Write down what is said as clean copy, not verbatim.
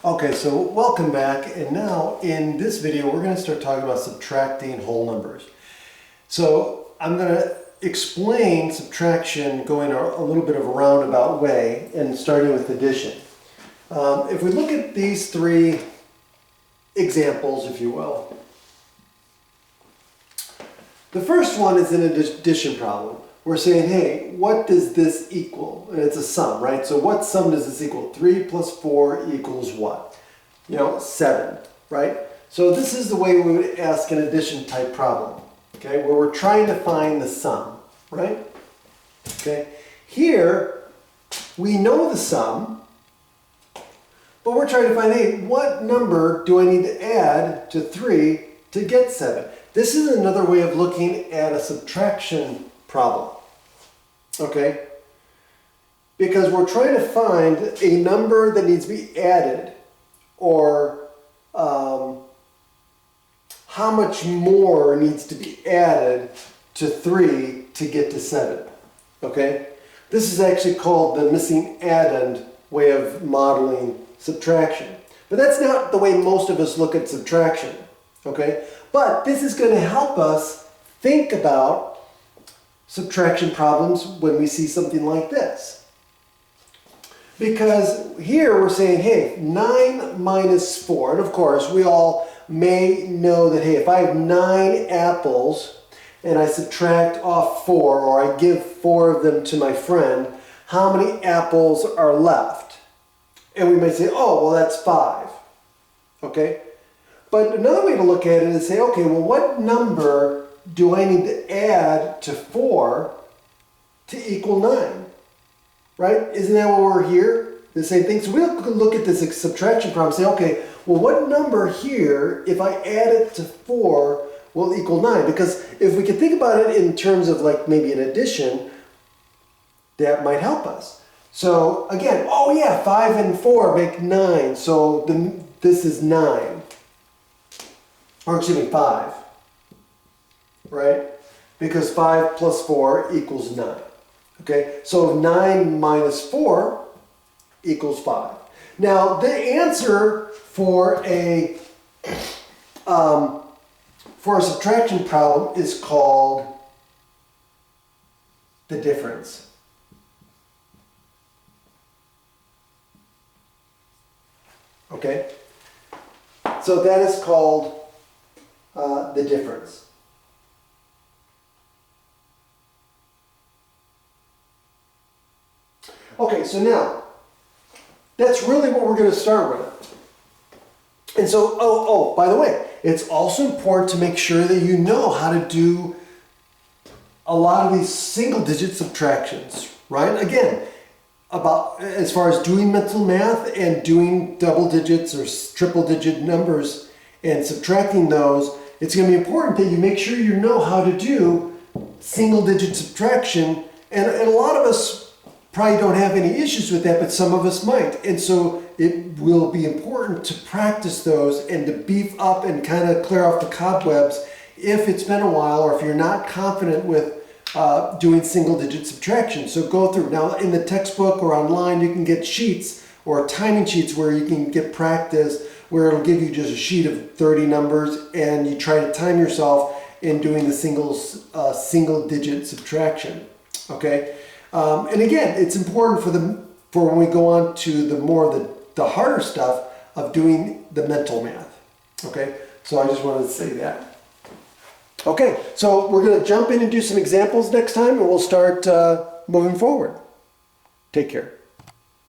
Okay, so welcome back, and now in this video we're going to start talking about subtracting whole numbers. So I'm going to explain subtraction going a little bit of a roundabout way and starting with addition. If we look at these three examples, if you will, the first one is an addition problem. We're saying, hey, what does this equal? And it's a sum, right? So what sum does this equal? 3 plus 4 equals what? 7, right? So this is the way we would ask an addition type problem, okay? Where we're trying to find the sum, right? Okay. Here, we know the sum, but we're trying to find, hey, what number do I need to add to 3 to get 7? This is another way of looking at a subtraction problem. Okay? Because we're trying to find a number that needs to be added, or how much more needs to be added to 3 to get to 7. Okay? This is actually called the missing addend way of modeling subtraction. But that's not the way most of us look at subtraction. Okay? But this is going to help us think about subtraction problems when we see something like this. Because here we're saying, hey, 9 minus 4, and of course we all may know that, hey, if I have 9 apples and I subtract off 4, or I give 4 of them to my friend, how many apples are left? And we may say, oh, well, that's 5. Okay? But another way to look at it is say, okay, well, what number do I need to add to 4 to equal 9? Right? Isn't that what we're here? The same thing. So we'll look at this subtraction problem and say, okay, well, what number here, if I add it to 4, will equal 9? Because if we can think about it in terms of like maybe an addition, that might help us. So again, oh yeah, 5 and 4 make 9. So this is 9. Or excuse me, 5. Right? Because 5 plus 4 equals 9. Okay? So 9 minus 4 equals 5. Now, the answer for a subtraction problem is called the difference. Okay? So that is called the difference. Okay, so now, that's really what we're going to start with. And so, by the way, it's also important to make sure that you know how to do a lot of these single-digit subtractions, right? Again, about as far as doing mental math and doing double digits or triple-digit numbers and subtracting those, it's going to be important that you make sure you know how to do single-digit subtraction, and a lot of us probably don't have any issues with that, but some of us might. And so it will be important to practice those and to beef up and kind of clear off the cobwebs if it's been a while or if you're not confident with doing single-digit subtraction. So go through. Now in the textbook or online you can get sheets or timing sheets where you can get practice where it'll give you just a sheet of 30 numbers and you try to time yourself in doing the single-digit subtraction. Okay? And again, it's important for when we go on to the harder stuff of doing the mental math. Okay, so I just wanted to say that. Okay, so we're going to jump in and do some examples next time, and we'll start moving forward. Take care.